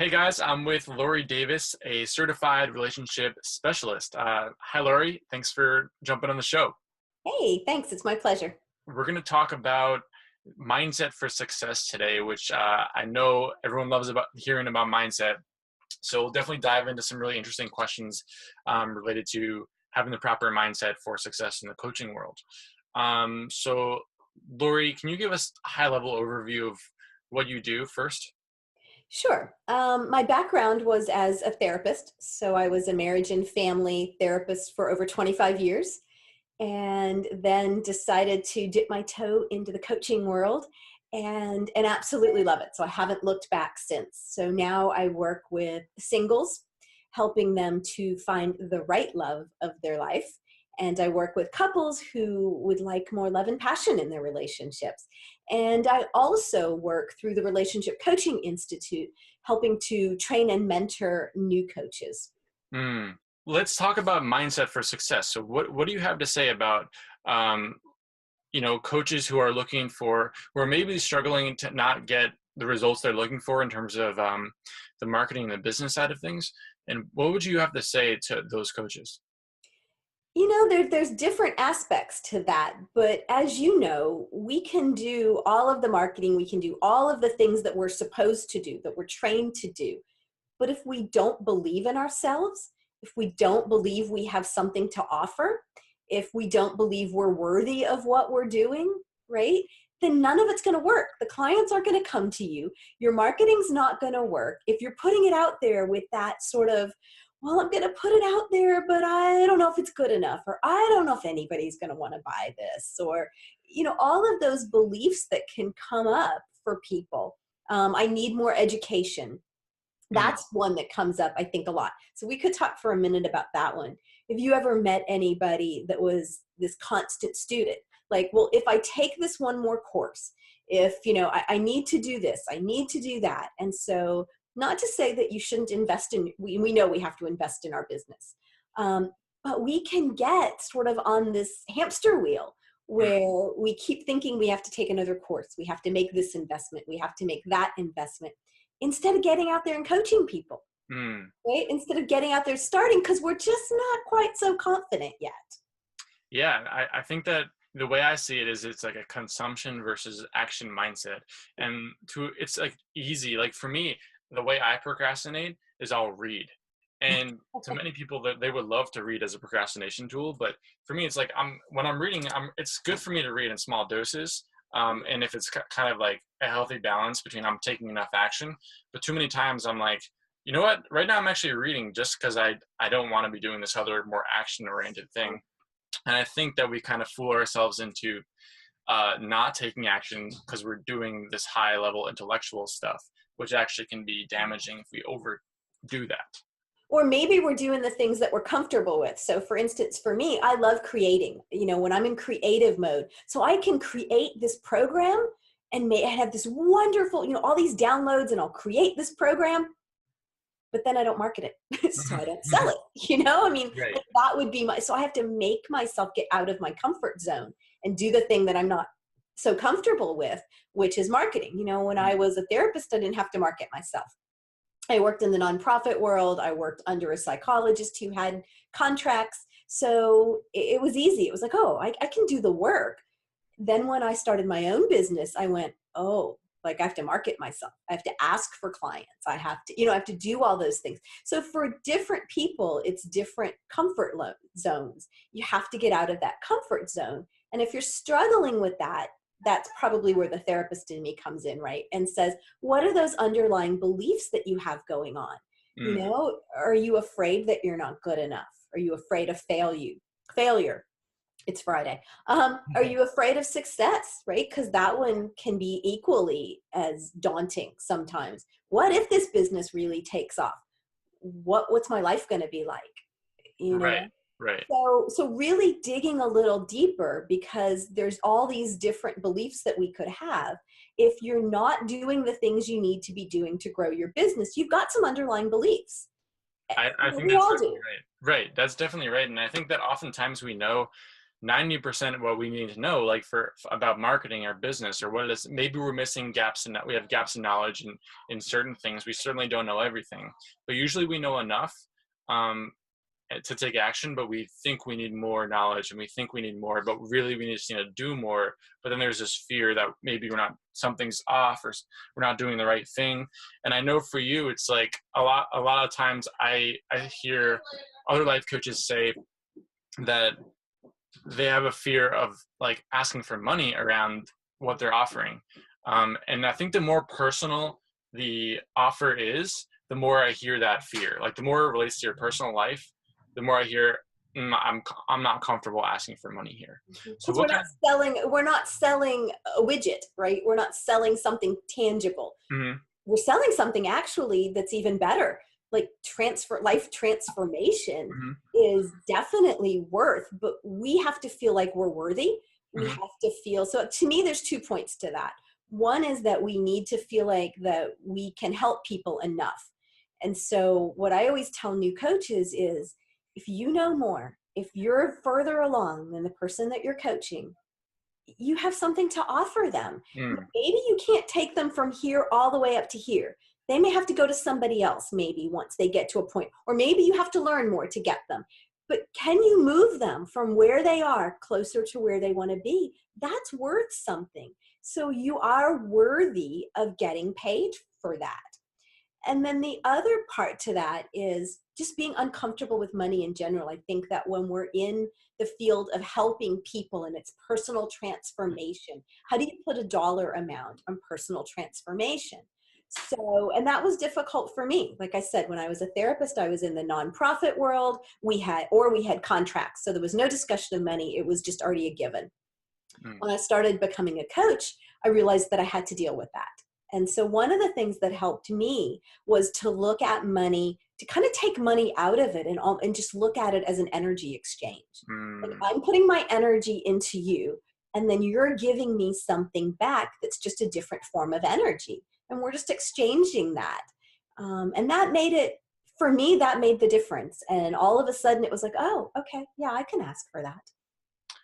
Hey guys, I'm with Lori Davis, a certified relationship specialist. Hi, Lori. Thanks for jumping on the show. Hey, thanks. It's my pleasure. We're going to talk about mindset for success today, which I know everyone loves about hearing about mindset. So we'll definitely dive into some really interesting questions related to having the proper mindset for success in the coaching world. So, Lori, can you give us a high-level overview of what you do first? Sure. My background was as a therapist. So I was a marriage and family therapist for over 25 years and then decided to dip my toe into the coaching world and absolutely love it. So I haven't looked back since. So now I work with singles, helping them to find the right love of their life. And I work with couples who would like more love and passion in their relationships. And I also work through the Relationship Coaching Institute, helping to train and mentor new coaches. Mm. Let's talk about mindset for success. So what do you have to say about um, coaches who are looking for, who are maybe struggling to not get the results they're looking for in terms of the marketing and the business side of things? And what would you have to say to those coaches? There's different aspects to that, but as you know, we can do all of the marketing, we can do all of the things that we're supposed to do, that we're trained to do. But if we don't believe in ourselves, if we don't believe we have something to offer, if we don't believe we're worthy of what we're doing, right? Then none of it's going to work. The clients aren't going to come to you. Your marketing's not going to work. If you're putting it out there with that sort of, well, I'm going to put it out there, but I don't know if it's good enough, or I don't know if anybody's going to want to buy this, or, all of those beliefs that can come up for people. I need more education. Mm. That's one that comes up, I think, a lot. So we could talk for a minute about that one. Have you ever met anybody that was this constant student? Like, well, if I take this one more course, if, I need to do this, I need to do that. And so not to say that you shouldn't invest in, we know we have to invest in our business. But we can get sort of on this hamster wheel Mm. where we keep thinking we have to take another course. We have to make this investment. We have to make that investment instead of getting out there and coaching people, Mm. right? Instead of getting out there starting, because we're just not quite so confident yet. Yeah, I think that the way I see it is it's like a consumption versus action mindset. And it's like easy. Like for me, the way I procrastinate is I'll read. And to many people that they would love to read as a procrastination tool, but for me it's like when I'm reading, it's good for me to read in small doses. And if it's kind of like a healthy balance between I'm taking enough action, but too many times I'm like, you know what? Right now I'm actually reading just because I don't want to be doing this other more action oriented thing. And I think that we kind of fool ourselves into not taking action because we're doing this high level intellectual stuff, which actually can be damaging if we overdo that. Or maybe we're doing the things that we're comfortable with. So for instance, for me, I love creating, when I'm in creative mode. So I can create this program and have this wonderful, all these downloads, and I'll create this program, but then I don't market it. So I don't sell it. I mean, Right. like that would be so I have to make myself get out of my comfort zone and do the thing that I'm not so comfortable with, which is marketing. When I was a therapist, I didn't have to market myself. I worked in the nonprofit world. I worked under a psychologist who had contracts. So it was easy. It was like, oh, I can do the work. Then when I started my own business, I went, oh, like I have to market myself. I have to ask for clients. I have to, I have to do all those things. So for different people, it's different comfort zones. You have to get out of that comfort zone. And if you're struggling with that, that's probably where the therapist in me comes in, right? And says, what are those underlying beliefs that you have going on? Mm. Are you afraid that you're not good enough? Are you afraid of failure? It's Friday. Are you afraid of success, right? Because that one can be equally as daunting sometimes. What if this business really takes off? What's my life going to be like? You Right. know? Right. So really digging a little deeper, because there's all these different beliefs that we could have. If you're not doing the things you need to be doing to grow your business, you've got some underlying beliefs. I think We that's all definitely do. right. Right. That's definitely right. And I think that oftentimes we know 90% of what we need to know, like about marketing our business or what it is. Maybe we're missing gaps in that. We have gaps in knowledge in certain things. We certainly don't know everything, but usually we know enough um, to take action, but we think we need more knowledge and we think we need more, but really we just need to do more. But then there's this fear that maybe something's off, or we're not doing the right thing. And I know for you, it's like a lot of times I hear other life coaches say that they have a fear of like asking for money around what they're offering. And I think the more personal the offer is, the more I hear that fear. Like the more it relates to your personal life, the more I hear, I'm not comfortable asking for money here. So Because we're not selling a widget, right? We're not selling something tangible. mm-hmm, We're selling something actually that's even better. Like life transformation mm-hmm, is definitely worth, but we have to feel like we're worthy. We mm-hmm, have to feel, so to me, there's 2 points to that. One is that we need to feel like that we can help people enough. And so what I always tell new coaches is, if you know more, if you're further along than the person that you're coaching, you have something to offer them. mm, Maybe you can't take them from here all the way up to here. They may have to go to somebody else maybe once they get to a point, or maybe you have to learn more to get them. But can you move them from where they are closer to where they want to be? That's worth something. So you are worthy of getting paid for that. And then the other part to that is just being uncomfortable with money in general. I think that when we're in the field of helping people and it's personal transformation, how do you put a dollar amount on personal transformation? So, and that was difficult for me. Like I said, when I was a therapist, I was in the nonprofit world. We had contracts. So there was no discussion of money. It was just already a given. mm, When I started becoming a coach, I realized that I had to deal with that. And so one of the things that helped me was to look at money, to kind of take money out of it and just look at it as an energy exchange. Like, mm. I'm putting my energy into you, and then you're giving me something back that's just a different form of energy. And we're just exchanging that. And that made it, for me, that made the difference. And all of a sudden it was like, oh, okay, yeah, I can ask for that.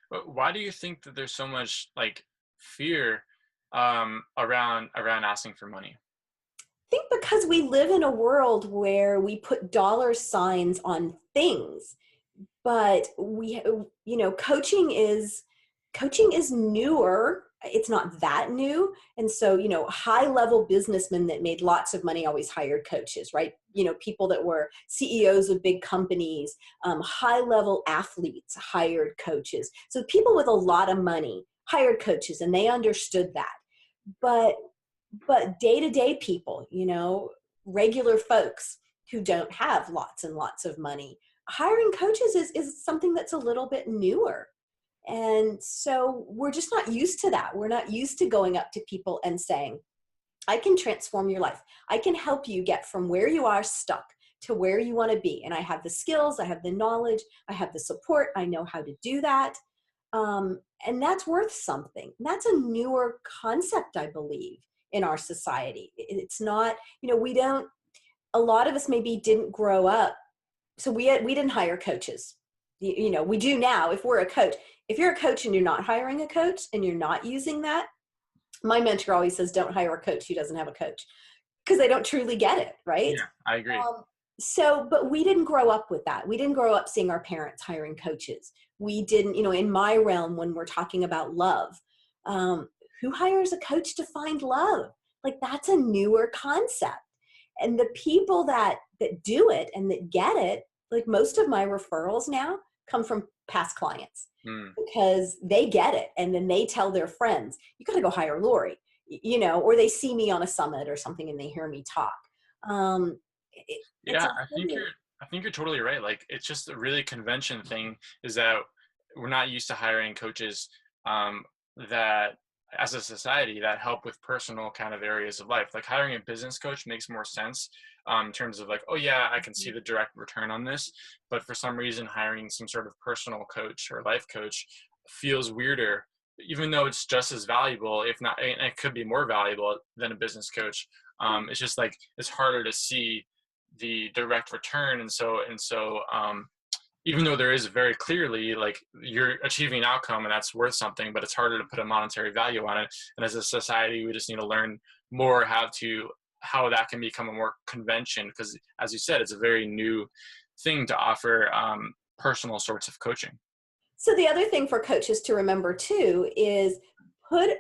But why do you think that there's so much like fear around asking for money? Think because we live in a world where we put dollar signs on things, but coaching is newer. It's not that new. And so, high level businessmen that made lots of money always hired coaches, right? People that were CEOs of big companies, high level athletes hired coaches. So people with a lot of money hired coaches, and they understood that. But day-to-day people, regular folks who don't have lots and lots of money, hiring coaches is something that's a little bit newer. And so we're just not used to that. We're not used to going up to people and saying, I can transform your life. I can help you get from where you are stuck to where you want to be. And I have the skills, I have the knowledge, I have the support, I know how to do that. And that's worth something. That's a newer concept, I believe, in our society. It's not, we don't, a lot of us maybe didn't grow up. So we didn't hire coaches. We do now. If we're a coach, if you're a coach and you're not hiring a coach and you're not using that, my mentor always says, don't hire a coach who doesn't have a coach, because they don't truly get it, right? Yeah, I agree. But we didn't grow up with that. We didn't grow up seeing our parents hiring coaches. We didn't, in my realm, when we're talking about love, who hires a coach to find love? Like, that's a newer concept. And the people that do it and that get it, like, most of my referrals now come from past clients, Mm. because they get it. And then they tell their friends, you got to go hire Lori, or they see me on a summit or something and they hear me talk. It's Yeah, a really, I think you're totally right. Like it's just a really convention thing is that we're not used to hiring coaches that as a society that help with personal kind of areas of life. Like hiring a business coach makes more sense in terms of like, oh yeah, I can see the direct return on this. But for some reason, hiring some sort of personal coach or life coach feels weirder, even though it's just as valuable, if not, and it could be more valuable than a business coach. It's just like it's harder to see the direct return, and so even though there is very clearly like you're achieving an outcome and that's worth something, but it's harder to put a monetary value on it. And as a society, we just need to learn more how that can become a more convention, because as you said, it's a very new thing to offer personal sorts of coaching. So the other thing for coaches to remember too is put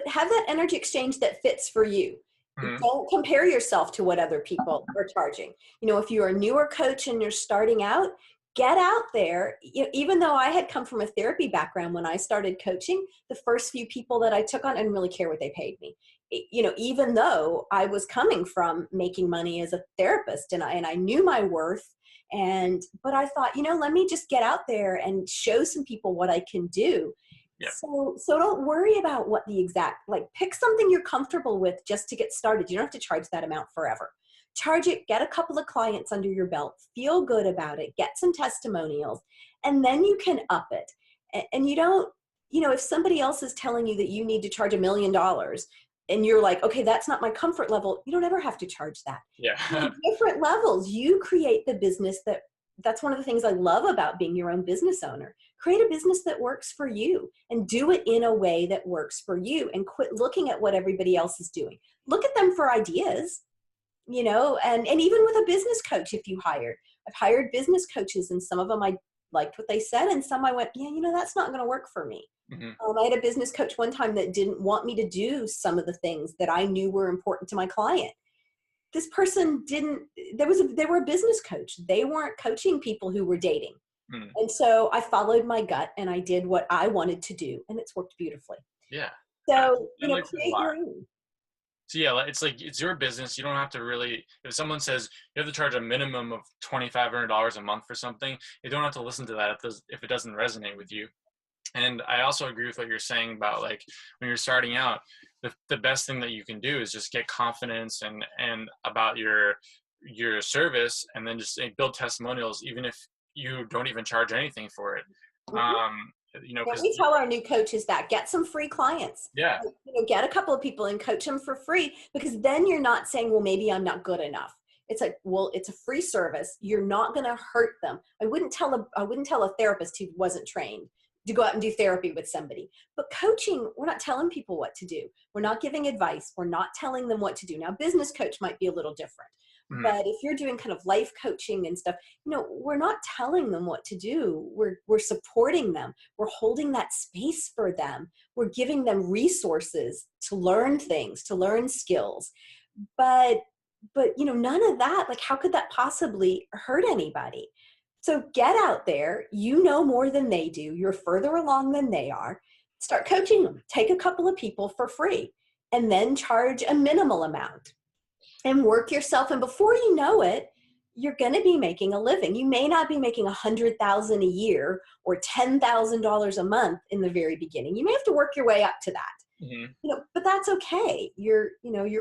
have that energy exchange that fits for you. Hmm. Don't compare yourself to what other people are charging. You know, if you're a newer coach and you're starting out, get out there. Even though I had come from a therapy background when I started coaching, the first few people that I took on, I didn't really care what they paid me. You know, even though I was coming from making money as a therapist and I knew my worth, but I thought, let me just get out there and show some people what I can do. Yeah. So don't worry about what the exact, like, pick something you're comfortable with just to get started. You don't have to charge that amount forever. Charge it, get a couple of clients under your belt, feel good about it, get some testimonials, and then you can up it. And you don't, if somebody else is telling you that you need to charge $1 million and you're like, okay, that's not my comfort level, you don't ever have to charge that. Yeah. Different levels, you create the business that's one of the things I love about being your own business owner. Create a business that works for you and do it in a way that works for you, and quit looking at what everybody else is doing. Look at them for ideas, and even with a business coach, if you hired. I've hired business coaches, and some of them I liked what they said, and some I went, yeah, that's not going to work for me. Hmm. I had a business coach one time that didn't want me to do some of the things that I knew were important to my client. This person didn't, they were a business coach. They weren't coaching people who were dating. Hmm. And so I followed my gut and I did what I wanted to do, and it's worked beautifully. Yeah. So, I like that a create lot. your own. So yeah, it's like it's your business. You don't have to really. If someone says you have to charge a minimum of $2,500 a month for something, you don't have to listen to that if it doesn't resonate with you. And I also agree with what you're saying about, like, when you're starting out, the best thing that you can do is just get confidence and about your service, and then just build testimonials, even if you don't even charge anything for it. Mhm. Yeah, Because we tell our new coaches that get some free clients. yeah, Like, get a couple of people and coach them for free, because then you're not saying, well, maybe I'm not good enough. It's like, well, it's a free service. You're not going to hurt them. I wouldn't tell a therapist who wasn't trained to go out and do therapy with somebody. But coaching, we're not telling people what to do. We're not giving advice. We're not telling them what to do. Now, business coach might be a little different. mhm, But if you're doing kind of life coaching and stuff, we're not telling them what to do. We're supporting them. We're holding that space for them. We're giving them resources to learn things, to learn skills. But none of that, like, how could that possibly hurt anybody? So get out there. You know more than they do. You're further along than they are. Start coaching them. Take a couple of people for free and then charge a minimal amount and work yourself. And before you know it, you're going to be making a living. You may not be making $100,000 a year or $10,000 a month in the very beginning. You may have to work your way up to that. mhm. But that's okay. You're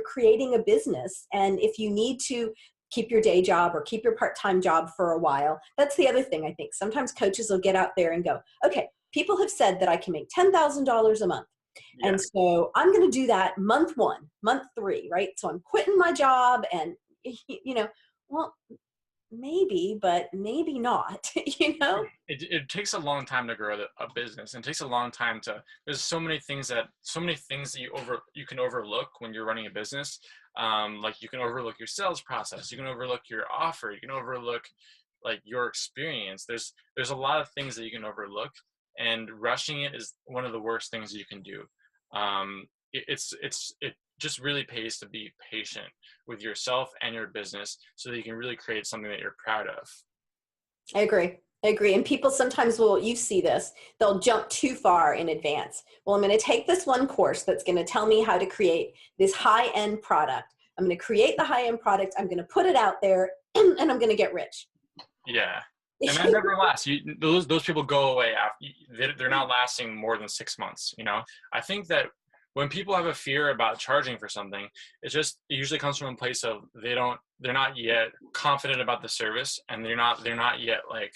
creating a business, and if you need to keep your day job or keep your part-time job for a while, that's the other thing. I think sometimes coaches will get out there and go, okay, people have said that I can make $10,000 a month. Yeah. And so I'm going to do that month 1, month 3, right? So I'm quitting my job, and, well, maybe, but maybe not, It takes a long time to grow a business, and it takes a long time there's so many things that you can overlook when you're running a business. Like, you can overlook your sales process, you can overlook your offer, you can overlook like your experience. There's a lot of things that you can overlook, and rushing it is one of the worst things you can do. It just really pays to be patient with yourself and your business, so that you can really create something that you're proud of. I agree. I agree. And people sometimes you see this, they'll jump too far in advance. Well, I'm going to take this one course that's going to tell me how to create this high-end product. I'm going to create the high-end product. I'm going to put it out there and I'm going to get rich. Yeah. And that never lasts. Those people go away after. They're not lasting more than 6 months. I think that when people have a fear about charging for something, it usually comes from a place of they're not yet confident about the service, and they're not yet like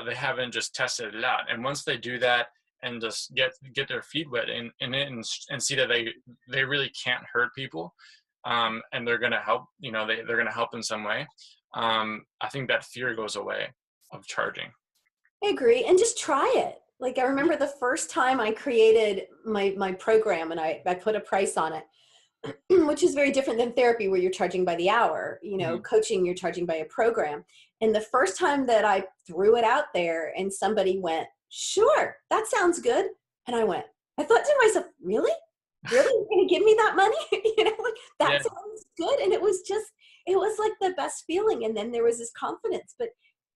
they haven't just tested it out. And once they do that and just get their feet wet and see that they really can't hurt people, and they're gonna help. They're gonna help in some way. I think that fear goes away of charging. I agree. And just try it. Like I remember the first time I created my program and I put a price on it, which is very different than therapy where you're charging by the hour. You know, Mhm. coaching, you're charging by a program. And the first time that I threw it out there and somebody went, sure, that sounds good. And I thought to myself, really? Really? You're going to give me that money? You know, like Yeah. that sounds good. And it was just, it was like the best feeling. And then there was this confidence. But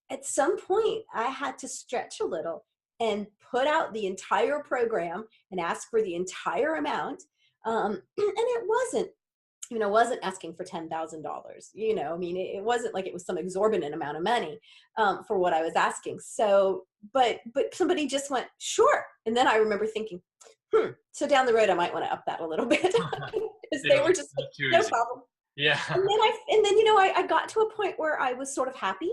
at some point, I had to stretch a little and put out the entire program and ask for the entire amount. And it wasn't, you know, wasn't asking for $10,000. You know, I mean, it wasn't like it was some exorbitant amount of money for what I was asking. So, but somebody just went, sure. And then I remember thinking, so down the road, I might want to up that a little bit because Yeah, they were like, just like, not too no easy. problem. Yeah. And then, you know, I got to a point where I was sort of happy.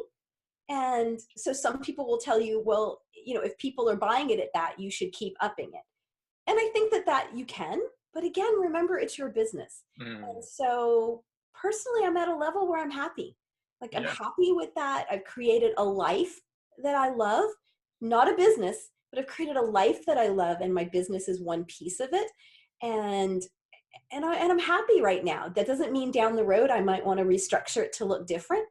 And so some people will tell you, well, you know, if people are buying it at that, you should keep upping it. And I think that you can, but again, remember it's your business. And Mm. so personally, I'm at a level where I'm happy. Like I'm Yeah. happy with that. I've created a life that I love, not a business, but I've created a life that I love and my business is one piece of it. And I'm happy right now. That doesn't mean down the road I might want to restructure it to look different,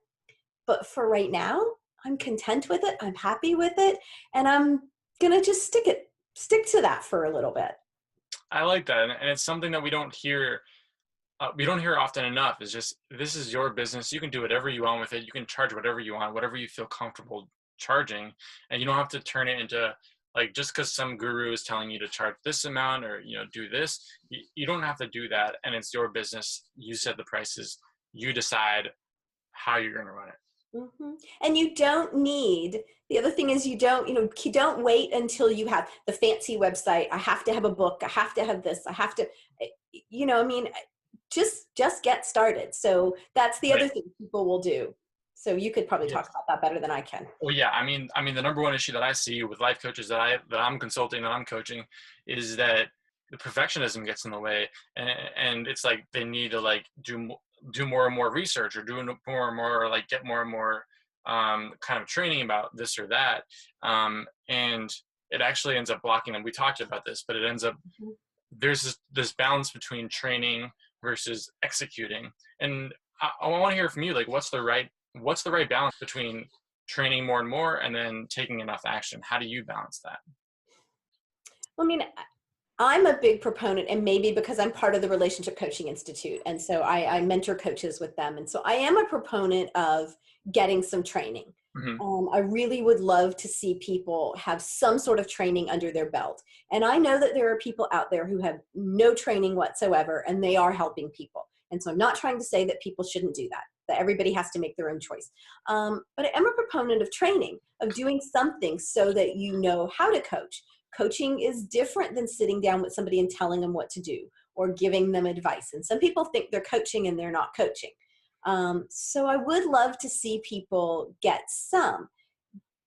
but for right now, I'm content with it. I'm happy with it. And I'm going to just stick to that for a little bit. I like that, and it's something that we don't hear often enough. Is just, this is your business. You can do whatever you want with it. You can charge whatever you want, whatever you feel comfortable charging, and you don't have to turn it into, like, just because some guru is telling you to charge this amount or, you know, do this. You don't have to do that, and it's your business. You set the prices. You decide how you're going to run it. And you don't need, the other thing is you don't wait until you have the fancy website. I have to have a book. I have to have this. I have to, you know, I mean, just get started. So that's the Right. other thing people will do. So you could probably Yeah. talk about that better than I can. Well, yeah. I mean, the number one issue that I see with life coaches that I'm consulting, that I'm coaching, is that the perfectionism gets in the way, and it's like they need to, like, do more and more research, or do more and more, like, get more and more kind of training about this or that, and it actually ends up blocking them. We talked about this, but it ends up, Mhm. there's this balance between training versus executing. And I want to hear from you, like, what's the right balance between training more and more and then taking enough action? How do you balance that? I mean, I'm a big proponent, and maybe because I'm part of the Relationship Coaching Institute, and so I mentor coaches with them, and so I am a proponent of getting some training. Hmm. I really would love to see people have some sort of training under their belt, and I know that there are people out there who have no training whatsoever, and they are helping people. And so I'm not trying to say that people shouldn't do that. That everybody has to make their own choice. But I am a proponent of training, of doing something so that you know how to coach. Coaching is different than sitting down with somebody and telling them what to do or giving them advice. And some people think they're coaching and they're not coaching. So I would love to see people get some.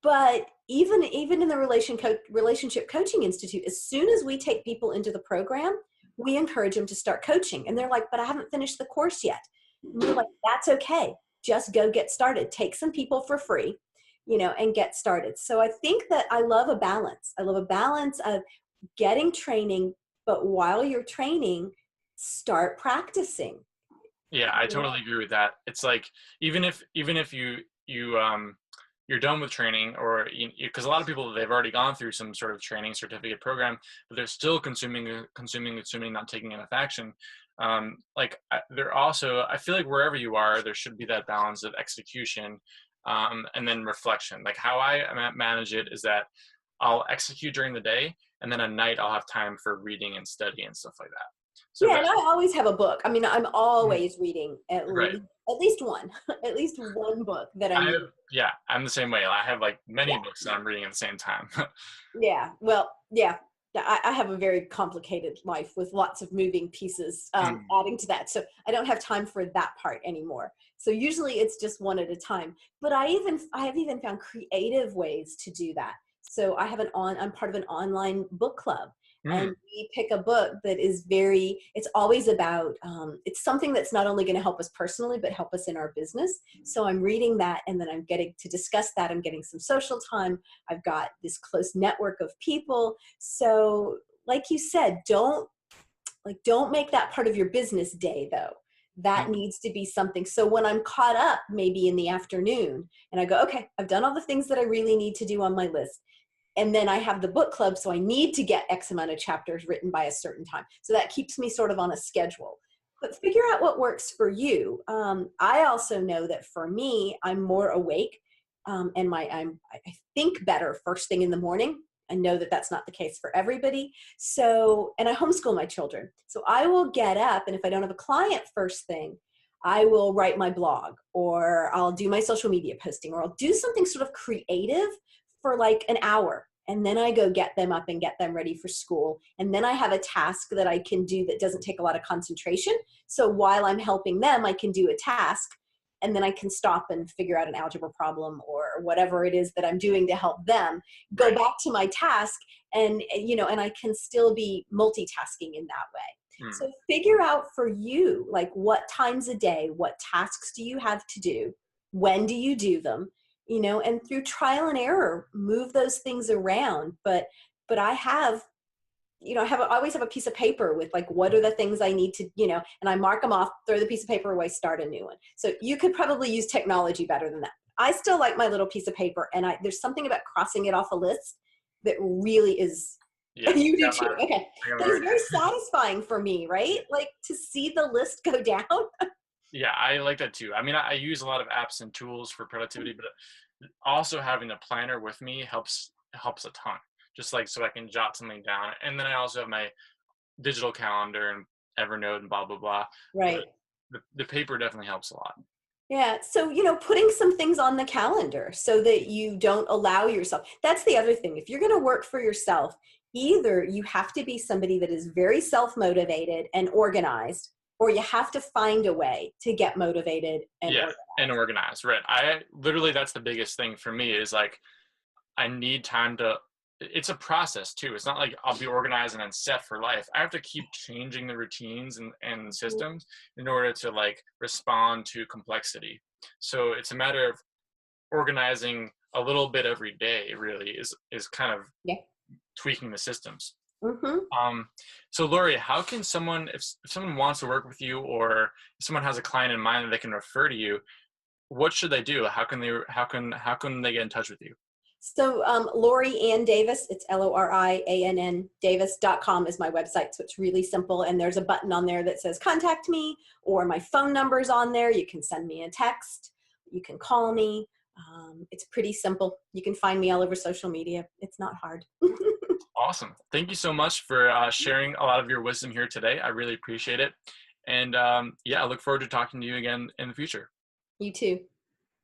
But even in the Relationship Coaching Institute, as soon as we take people into the program, we encourage them to start coaching. And they're like, but I haven't finished the course yet. And we're like, that's okay. Just go get started. Take some people for free, you know, and get started. So I think that I love a balance. I love a balance of getting training, but while you're training, start practicing. Yeah, I totally agree with that. It's like, even if you're done with training, or because a lot of people, they've already gone through some sort of training certificate program, but they're still consuming, not taking enough action. Like, they're also, I feel like wherever you are, there should be that balance of execution, and then reflection. Like, how I manage it is that I'll execute during the day, and then at night I'll have time for reading and study and stuff like that. So Yeah, that, and I always have a book. I mean, I'm mm, always reading right. at least one, at least one book that I I'm have, reading. yeah, I'm the same way. I have, like, many Yeah, books that I'm reading at the same time. yeah. Well, yeah. Yeah, I have a very complicated life with lots of moving pieces Mm. adding to that. So I don't have time for that part anymore. So usually it's just one at a time. But I have even found creative ways to do that. So I'm part of an online book club. Mm, and we pick a book that is very, it's always about, it's something that's not only going to help us personally but help us in our business. So I'm reading that, and then I'm getting to discuss that. I'm getting some social time. I've got this close network of people. So like you said, don't make that part of your business day though. That mm, needs to be something. So when I'm caught up maybe in the afternoon and I go, okay, I've done all the things that I really need to do on my list, and then I have the book club, so I need to get X amount of chapters written by a certain time. So that keeps me sort of on a schedule. But figure out what works for you. I also know that for me, I'm more awake, and I think better first thing in the morning. I know that that's not the case for everybody. So, and I homeschool my children. So I will get up, and if I don't have a client first thing, I will write my blog, or I'll do my social media posting, or I'll do something sort of creative for like an hour, and then I go get them up and get them ready for school. And then I have a task that I can do that doesn't take a lot of concentration. So while I'm helping them, I can do a task, and then I can stop and figure out an algebra problem or whatever it is that I'm doing to help them, go right. back to my task, and and I can still be multitasking in that way. Mm, So figure out for you, like, what times a day, what tasks do you have to do, when do you do them, and through trial and error, move those things around. But I have, I always have a piece of paper with, like, what are the things I need to, and I mark them off, throw the piece of paper away, start a new one. So you could probably use technology better than that. I still like my little piece of paper, and there's something about crossing it off a list that really is. yeah. You I do got too. Okay. I got That mine is right very here. satisfying for me, right? Like, to see the list go down. Yeah, I like that too. I mean, I use a lot of apps and tools for productivity, but also having a planner with me helps a ton. Just like so I can jot something down, and then I also have my digital calendar and Evernote and blah blah blah. But Right. the paper definitely helps a lot. Yeah. So, putting some things on the calendar so that you don't allow yourself. That's the other thing. If you're going to work for yourself, either you have to be somebody that is very self motivated and organized, or you have to find a way to get motivated and Yeah, organized. and organized, right? I literally that's the biggest thing for me is like I need time to. It's a process too. It's not like I'll be organized and then set for life. I have to keep changing the routines and systems in order to like respond to complexity. So it's a matter of organizing a little bit every day. Really is kind of Yeah. tweaking the systems. Hmm. Um, so Lori, how can someone, if someone wants to work with you, or if someone has a client in mind that they can refer to you, what should they do? How can they get in touch with you? So, Lori Ann Davis, it's LORIANN Davis.com is my website. So it's really simple. And there's a button on there that says contact me, or my phone number's on there. You can send me a text. You can call me. It's pretty simple. You can find me all over social media. It's not hard. Awesome. Thank you so much for sharing a lot of your wisdom here today. I really appreciate it. And yeah, I look forward to talking to you again in the future. You too.